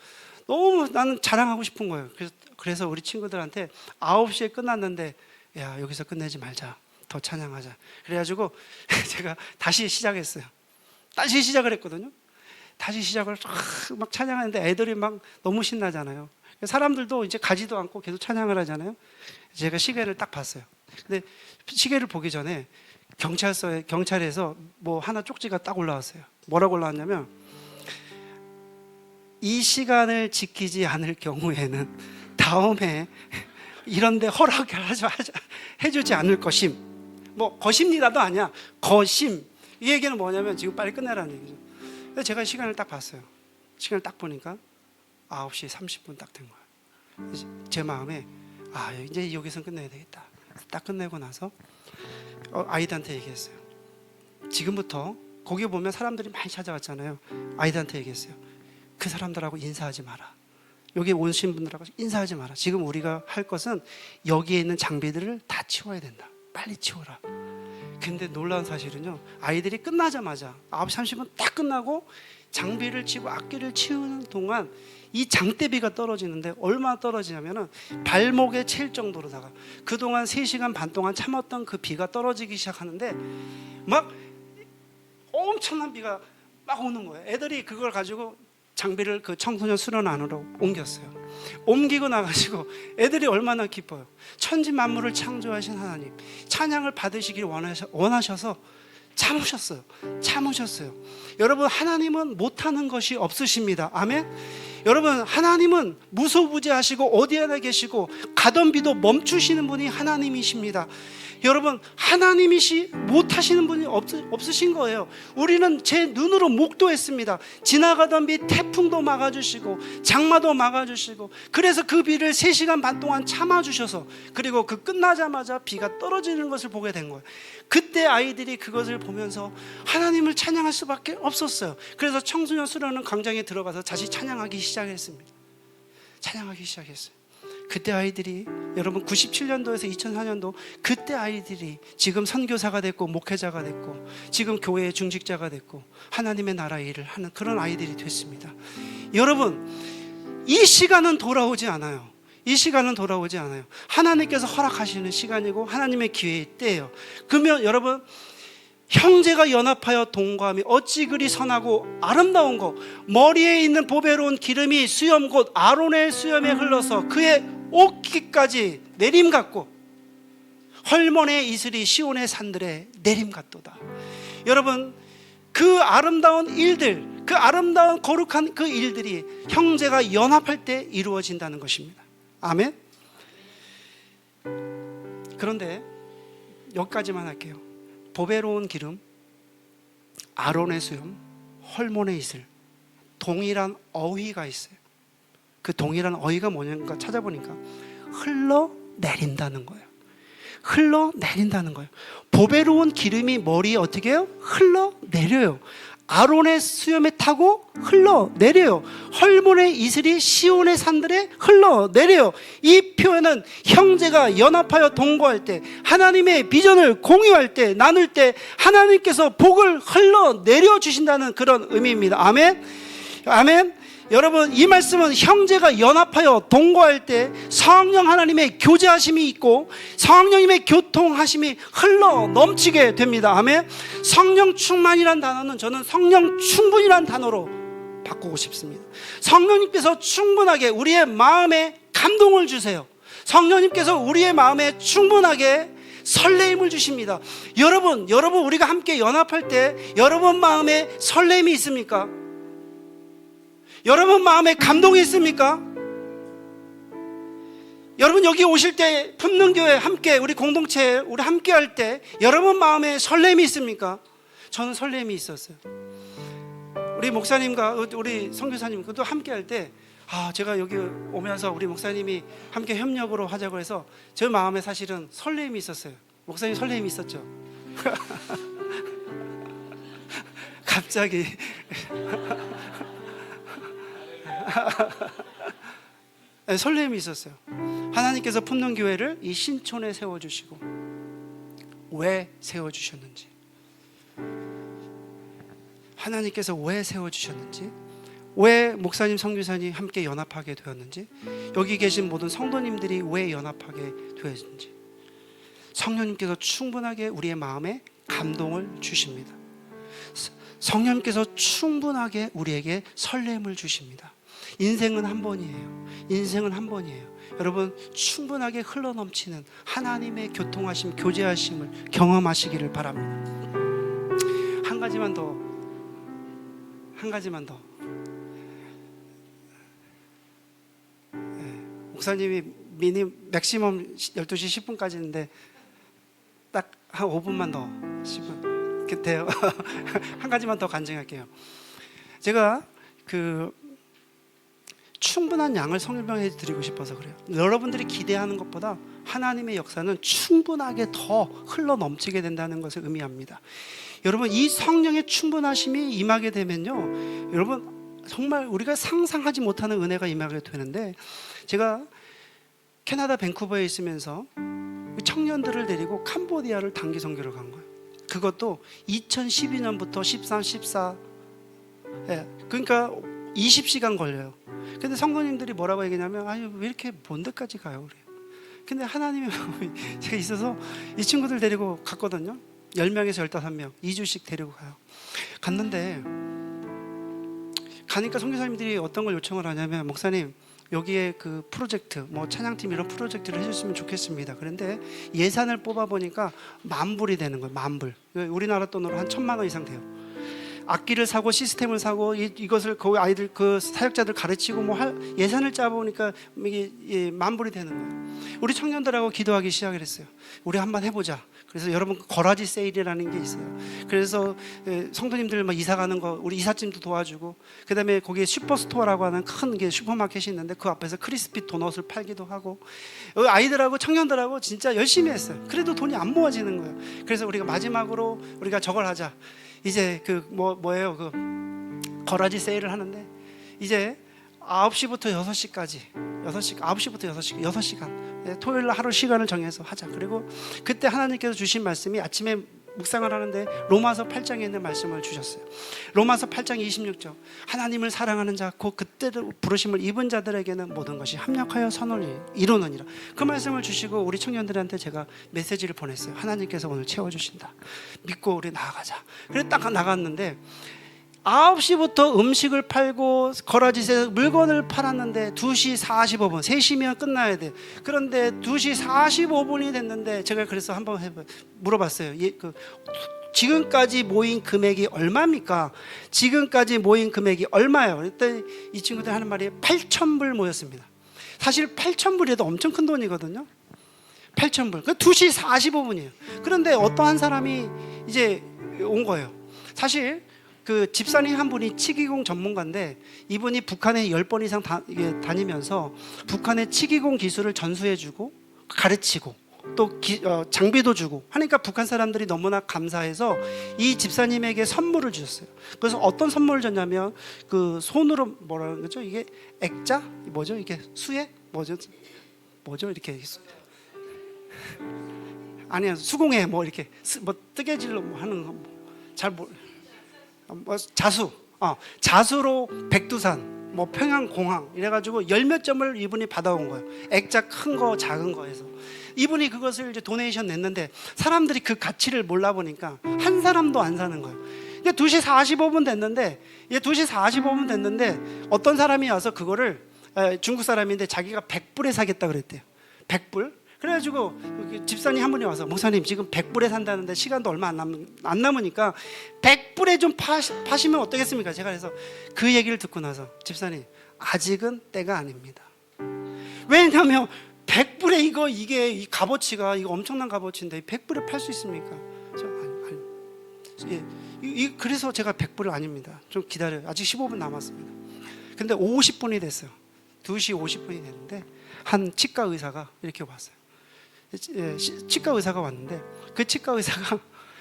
너무 나는 자랑하고 싶은 거예요. 그래서 우리 친구들한테 9시에 끝났는데 야 여기서 끝내지 말자. 더 찬양하자. 그래가지고 제가 다시 시작했어요. 다시 시작을 했거든요. 다시 시작을 막 찬양하는데 애들이 막 너무 신나잖아요. 사람들도 이제 가지도 않고 계속 찬양을 하잖아요. 제가 시계를 딱 봤어요. 근데 시계를 보기 전에 경찰에서 뭐 하나 쪽지가 딱 올라왔어요. 뭐라고 올라왔냐면 이 시간을 지키지 않을 경우에는 다음에 이런데 허락을 해주지 않을 것임. 뭐 것입니다도 아니야. 거심. 이 얘기는 뭐냐면 지금 빨리 끝내라는 얘기죠. 그래서 제가 시간을 딱 봤어요. 시간을 딱 보니까 9시 30분 딱 된 거예요. 제 마음에 이제 여기서 끝내야 되겠다. 딱 끝내고 나서 아이들한테 얘기했어요. 지금부터 거기 보면 사람들이 많이 찾아왔잖아요. 아이들한테 얘기했어요. 그 사람들하고 인사하지 마라. 여기 오신 분들하고 인사하지 마라. 지금 우리가 할 것은 여기에 있는 장비들을 다 치워야 된다. 빨리 치워라. 근데 놀라운 사실은요, 아이들이 끝나자마자 9시 30분 딱 끝나고 장비를 치고 악기를 치우는 동안 이 장대비가 떨어지는데 얼마나 떨어지냐면은 발목에 찰 정도로다가 그동안 3시간 반 동안 참았던 그 비가 떨어지기 시작하는데 막 엄청난 비가 막 오는 거예요. 애들이 그걸 가지고 장비를 그 청소년 수련 안으로 옮겼어요. 옮기고 나가지고 애들이 얼마나 기뻐요. 천지 만물을 창조하신 하나님 찬양을 받으시길 원하셔서 참으셨어요. 여러분 하나님은 못하는 것이 없으십니다. 아멘. 여러분 하나님은 무소부재하시고 어디에나 계시고 가던 비도 멈추시는 분이 하나님이십니다. 여러분 하나님이시 못하시는 분이 없으신 거예요. 우리는 제 눈으로 목도했습니다. 지나가던 비 태풍도 막아주시고 장마도 막아주시고 그래서 그 비를 3시간 반 동안 참아주셔서 그리고 그 끝나자마자 비가 떨어지는 것을 보게 된 거예요. 그때 아이들이 그것을 보면서 하나님을 찬양할 수밖에 없었어요. 그래서 청소년 수련은 광장에 들어가서 다시 찬양하기 시작했습니다. 그때 아이들이 여러분 97년도에서 2004년도 그때 아이들이 지금 선교사가 됐고 목회자가 됐고 지금 교회의 중직자가 됐고 하나님의 나라 일을 하는 그런 아이들이 됐습니다. 여러분 이 시간은 돌아오지 않아요. 하나님께서 허락하시는 시간이고 하나님의 기회의 때예요. 그러면 여러분 형제가 연합하여 동거함이 어찌 그리 선하고 아름다운 거. 머리에 있는 보배로운 기름이 수염 곧 아론의 수염에 흘러서 그의 옷깃까지 내림 같고 헐몬의 이슬이 시온의 산들에 내림 같도다. 여러분, 그 아름다운 일들, 그 아름다운 거룩한 그 일들이 형제가 연합할 때 이루어진다는 것입니다. 아멘. 그런데 여기까지만 할게요. 보배로운 기름, 아론의 수염, 헐몬의 이슬, 동일한 어휘가 있어요. 그 동일한 어휘가 뭐냐니까 찾아보니까 흘러내린다는 거예요. 흘러내린다는 거예요. 보배로운 기름이 머리에 어떻게 해요? 흘러내려요. 아론의 수염에 타고 흘러내려요. 헐몬의 이슬이 시온의 산들에 흘러내려요. 이 표현은 형제가 연합하여 동거할 때, 하나님의 비전을 공유할 때, 나눌 때 하나님께서 복을 흘러내려 주신다는 그런 의미입니다. 아멘. 아멘. 여러분, 이 말씀은 형제가 연합하여 동거할 때 성령 하나님의 교제하심이 있고 성령님의 교통하심이 흘러 넘치게 됩니다. 아멘. 성령 충만이란 단어는 저는 성령 충분이란 단어로 바꾸고 싶습니다. 성령님께서 충분하게 우리의 마음에 감동을 주세요. 성령님께서 우리의 마음에 충분하게 설레임을 주십니다. 여러분 우리가 함께 연합할 때 여러분 마음에 설레임이 있습니까? 여러분 마음에 감동이 있습니까? 여러분 여기 오실 때 품능교회 함께 우리 공동체 우리 함께 할 때 여러분 마음에 설렘이 있습니까? 저는 설렘이 있었어요. 우리 목사님과 우리 선교사님도 함께 할 때 제가 여기 오면서 우리 목사님이 함께 협력으로 하자고 해서 제 마음에 사실은 설렘이 있었어요. 목사님 설렘이 있었죠? 갑자기 설렘이 있었어요. 하나님께서 품능교회를 이 신촌에 세워주시고 왜 세워주셨는지, 하나님께서 왜 세워주셨는지, 왜 목사님 선교사님 함께 연합하게 되었는지, 여기 계신 모든 성도님들이 왜 연합하게 되었는지 성령님께서 충분하게 우리의 마음에 감동을 주십니다. 성령님께서 충분하게 우리에게 설렘을 주십니다. 인생은 한 번이에요. 인생은 한 번이에요. 여러분 충분하게 흘러넘치는 하나님의 교통하심, 교제하심을 경험하시기를 바랍니다. 한 가지만 더. 목사님이 미니 맥시멈 12시 10분까지 있는데 딱 한 5분만 더 10분 이렇게 돼요. 한 가지만 더 간증할게요. 제가 충분한 양을 성일병에 드리고 싶어서 그래요. 여러분들이 기대하는 것보다 하나님의 역사는 충분하게 더 흘러넘치게 된다는 것을 의미합니다. 여러분 이 성령의 충분하심이 임하게 되면요, 여러분 정말 우리가 상상하지 못하는 은혜가 임하게 되는데, 제가 캐나다 밴쿠버에 있으면서 청년들을 데리고 캄보디아를 단기 선교를 간 거예요. 그것도 2012년부터 13, 14 그러니까 20시간 걸려요. 근데 성도님들이 뭐라고 얘기냐면 왜 이렇게 먼 데까지 가요? 그래요. 근데 하나님의 마음이 제가 있어서 이 친구들 데리고 갔거든요. 10명에서 15명 2주씩 데리고 가요. 갔는데 가니까 선교사님들이 어떤 걸 요청을 하냐면, 목사님 여기에 그 프로젝트 찬양팀 이런 프로젝트를 해줬으면 좋겠습니다. 그런데 예산을 뽑아보니까 10,000불이 되는 거예요. 10,000불. 우리나라 돈으로 한 1,000만 원 이상 돼요. 악기를 사고 시스템을 사고 이것을 그 아이들 그 사역자들 가르치고 예산을 짜보니까 이게 10,000불이 되는 거예요. 우리 청년들하고 기도하기 시작을 했어요. 우리 한번 해보자. 그래서 여러분 거라지 세일이라는 게 있어요. 그래서 성도님들 이사 가는 거 우리 이삿짐도 도와주고, 그다음에 거기에 슈퍼스토어라고 하는 큰 게 슈퍼마켓이 있는데 그 앞에서 크리스피 도넛을 팔기도 하고, 아이들하고 청년들하고 진짜 열심히 했어요. 그래도 돈이 안 모아지는 거예요. 그래서 우리가 마지막으로 우리가 저걸 하자. 이제 뭐예요? 거라지 세일을 하는데 이제 9시부터 6시까지 9시부터 6시 6시간 토요일 날 하루 시간을 정해서 하자. 그리고 그때 하나님께서 주신 말씀이 아침에 묵상을 하는데 로마서 8장에 있는 말씀을 주셨어요. 로마서 8장 26절. 하나님을 사랑하는 자 곧 그때로 부르심을 입은 자들에게는 모든 것이 합력하여 선을 이루느니라. 그 말씀을 주시고 우리 청년들한테 제가 메시지를 보냈어요. 하나님께서 오늘 채워주신다. 믿고 우리 나아가자. 그래 딱 나갔는데 9시부터 음식을 팔고 거라짓에 물건을 팔았는데 2시 45분, 3시면 끝나야 돼. 그런데 2시 45분이 됐는데 제가 그래서 한번 물어봤어요. 지금까지 모인 금액이 얼마입니까? 지금까지 모인 금액이 얼마예요? 그랬더니 이 친구들 하는 말이 8,000불 모였습니다. 사실 8,000불이도 엄청 큰 돈이거든요. 8,000불. 그 2시 45분이에요. 그런데 어떠한 사람이 이제 온 거예요. 사실 그 집사님 한 분이 치기공 전문가인데 이분이 북한에 10번 이상 다니면서 북한의 치기공 기술을 전수해주고 가르치고 또 장비도 주고 하니까 북한 사람들이 너무나 감사해서 이 집사님에게 선물을 주셨어요. 그래서 어떤 선물을 줬냐면 그 손으로 뭐라는 거죠? 이게 액자? 뭐죠? 이게 수액? 뭐죠? 이렇게 아니야 수공예 뭐 이렇게 뭐 뜨개질로 뭐 하는 거 잘 자수로 백두산 뭐 평양공항 이래가지고 열 몇 점을 이분이 받아온 거예요. 액자 큰 거 작은 거에서 이분이 그것을 이제 도네이션 냈는데 사람들이 그 가치를 몰라 보니까 한 사람도 안 사는 거예요. 이제 2시 45분 됐는데 어떤 사람이 와서 그거를 중국 사람인데 자기가 100불에 사겠다 그랬대요. 100불. 그래가지고 집사님 한 분이 와서 목사님 지금 100불에 산다는데 시간도 얼마 안 남으니까 100불에 좀 파시면 어떻겠습니까? 제가 그래서 그 얘기를 듣고 나서 집사님 아직은 때가 아닙니다. 왜냐하면 100불에 이게 이 값어치가 이거 엄청난 값어치인데 100불에 팔 수 있습니까? 그래서 제가 100불은 아닙니다. 좀 기다려요. 아직 15분 남았습니다. 근데 50분이 됐어요. 2시 50분이 됐는데 한 치과 의사가 이렇게 왔어요. 치과 의사가 왔는데 그 치과 의사가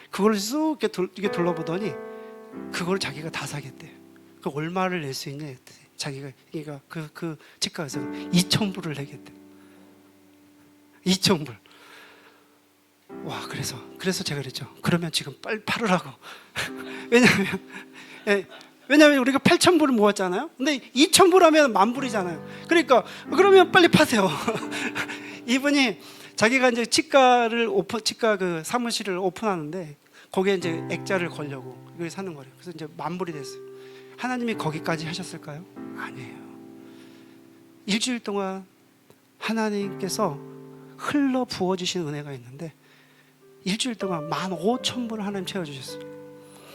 그걸 쑥 이렇게 둘러보더니 그걸 자기가 다 사겠대요. 그 얼마를 낼 수 있냐 했더니 자기가 그 치과 의사가 2,000불을 내겠대. 2,000불. 와, 그래서 제가 그랬죠. 그러면 지금 빨리 팔으라고. 왜냐하면 우리가 8,000불을 모았잖아요. 근데 2,000불 하면 10,000불이잖아요. 그러니까 그러면 빨리 파세요. 이분이 자기가 이제 치과 그 사무실을 오픈하는데 거기에 이제 액자를 걸려고 이걸 사는 거예요. 그래서 이제 10,000불이 됐어요. 하나님이 거기까지 하셨을까요? 아니에요. 일주일 동안 하나님께서 흘러 부어주신 은혜가 있는데 일주일 동안 15,000불을 하나님 채워주셨어요.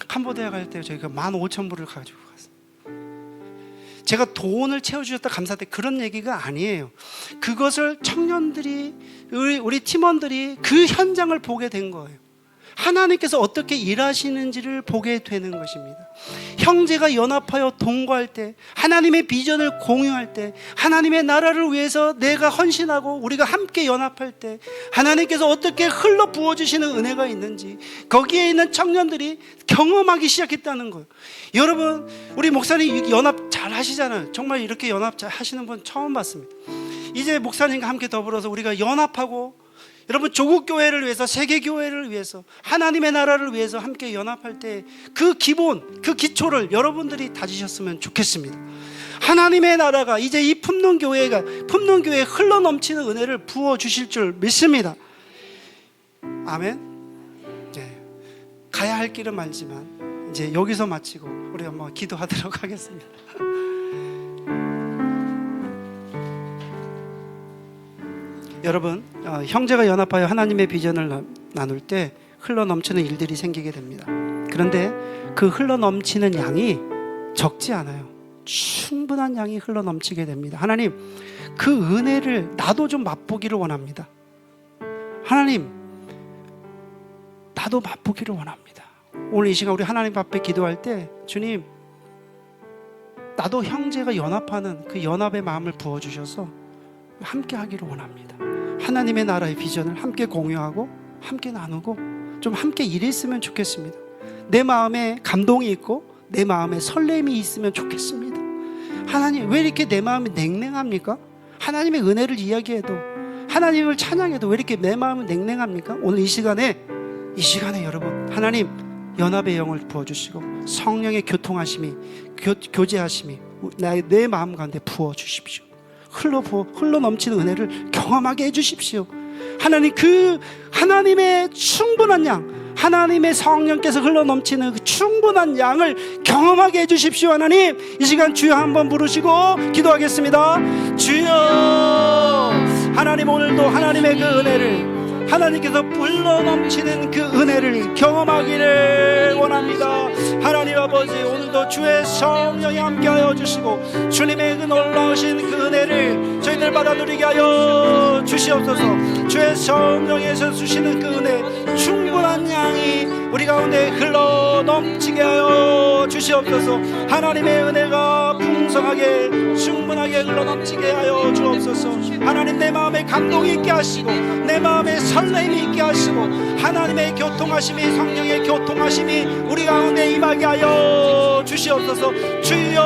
캄보디아 갈 때 저희가 15,000불을 가지고 갔어요. 제가 돈을 채워주셨다 감사한데 그런 얘기가 아니에요. 그것을 청년들이 우리 팀원들이 그 현장을 보게 된 거예요. 하나님께서 어떻게 일하시는지를 보게 되는 것입니다. 형제가 연합하여 동거할 때, 하나님의 비전을 공유할 때, 하나님의 나라를 위해서 내가 헌신하고 우리가 함께 연합할 때 하나님께서 어떻게 흘러 부어주시는 은혜가 있는지 거기에 있는 청년들이 경험하기 시작했다는 거예요. 여러분, 우리 목사님 연합 잘 하시잖아요. 정말 이렇게 연합 잘 하시는 분 처음 봤습니다. 이제 목사님과 함께 더불어서 우리가 연합하고 여러분 조국 교회를 위해서, 세계 교회를 위해서, 하나님의 나라를 위해서 함께 연합할 때 그 기본, 그 기초를 여러분들이 다지셨으면 좋겠습니다. 하나님의 나라가 이제 이 품는 교회에 흘러 넘치는 은혜를 부어 주실 줄 믿습니다. 아멘. 네. 가야 할 길은 많지만 이제 여기서 마치고 우리 한번 기도하도록 하겠습니다. 여러분, 형제가 연합하여 하나님의 비전을 나눌 때 흘러 넘치는 일들이 생기게 됩니다. 그런데 그 흘러 넘치는 양이 적지 않아요. 충분한 양이 흘러 넘치게 됩니다. 하나님, 그 은혜를 나도 좀 맛보기를 원합니다. 하나님, 나도 맛보기를 원합니다. 오늘 이 시간 우리 하나님 앞에 기도할 때 주님, 나도 형제가 연합하는 그 연합의 마음을 부어주셔서 함께 하기를 원합니다. 하나님의 나라의 비전을 함께 공유하고 함께 나누고 좀 함께 일했으면 좋겠습니다. 내 마음에 감동이 있고 내 마음에 설렘이 있으면 좋겠습니다. 하나님, 왜 이렇게 내 마음이 냉랭합니까? 하나님의 은혜를 이야기해도, 하나님을 찬양해도 왜 이렇게 내 마음이 냉랭합니까? 오늘 이 시간에 이 시간에 여러분, 하나님 연합의 영을 부어주시고 성령의 교통하심이, 교제하심이 내 마음 가운데 부어주십시오. 흘러 넘치는 은혜를 경험하게 해주십시오. 하나님, 그 하나님의 충분한 양, 하나님의 성령께서 흘러 넘치는 그 충분한 양을 경험하게 해주십시오. 하나님, 이 시간 주여 한번 부르시고 기도하겠습니다. 주여, 하나님 오늘도 하나님의 그 은혜를, 하나님께서 불러 넘치는 그 은혜를 경험하기를 원합니다. 하나님 아버지, 오늘도 주의 성령이 함께하여 주시고 주님의 그 놀라우신 그 은혜를 저희들 받아 누리게 하여 주시옵소서. 주의 성령에서 주시는 그 은혜, 충분한 양이 우리 가운데 흘러 넘치게 하여 주시옵소서. 하나님의 은혜가 풍성하게 충분하게 흘러 넘치게 하여 주옵소서. 하나님, 내 마음에 감동이 있게 하시고 내 마음에 설렘이 있게 하시고 하나님의 교통하심이, 성령의 교통하심이 우리 가운데 임하게 하여 주시옵소서. 주여,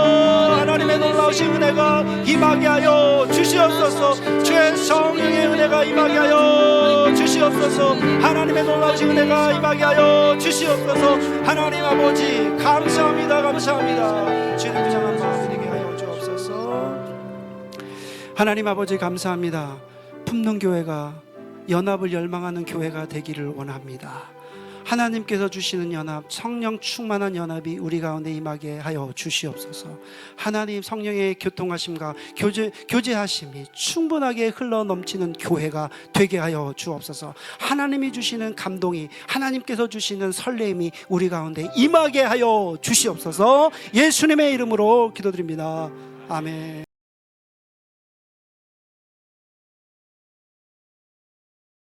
하나님의 놀라우신 은혜가 임하게 하여 주시옵소서. 주의 성령의 은혜가 임하게 하여 주시옵소서. 하나님의 놀라우신 은혜가 임하게 하여 주시옵소서. 하나님 아버지, 감사합니다. 감사합니다. 주님 무장한 마음 되게 하여 주옵소서. 하나님 아버지, 감사합니다. 품는 교회가, 연합을 열망하는 교회가 되기를 원합니다. 하나님께서 주시는 연합, 성령 충만한 연합이 우리 가운데 임하게 하여 주시옵소서. 하나님, 성령의 교통하심과 교제하심이 충분하게 흘러 넘치는 교회가 되게 하여 주옵소서. 하나님이 주시는 감동이, 하나님께서 주시는 설렘이 우리 가운데 임하게 하여 주시옵소서. 예수님의 이름으로 기도드립니다. 아멘.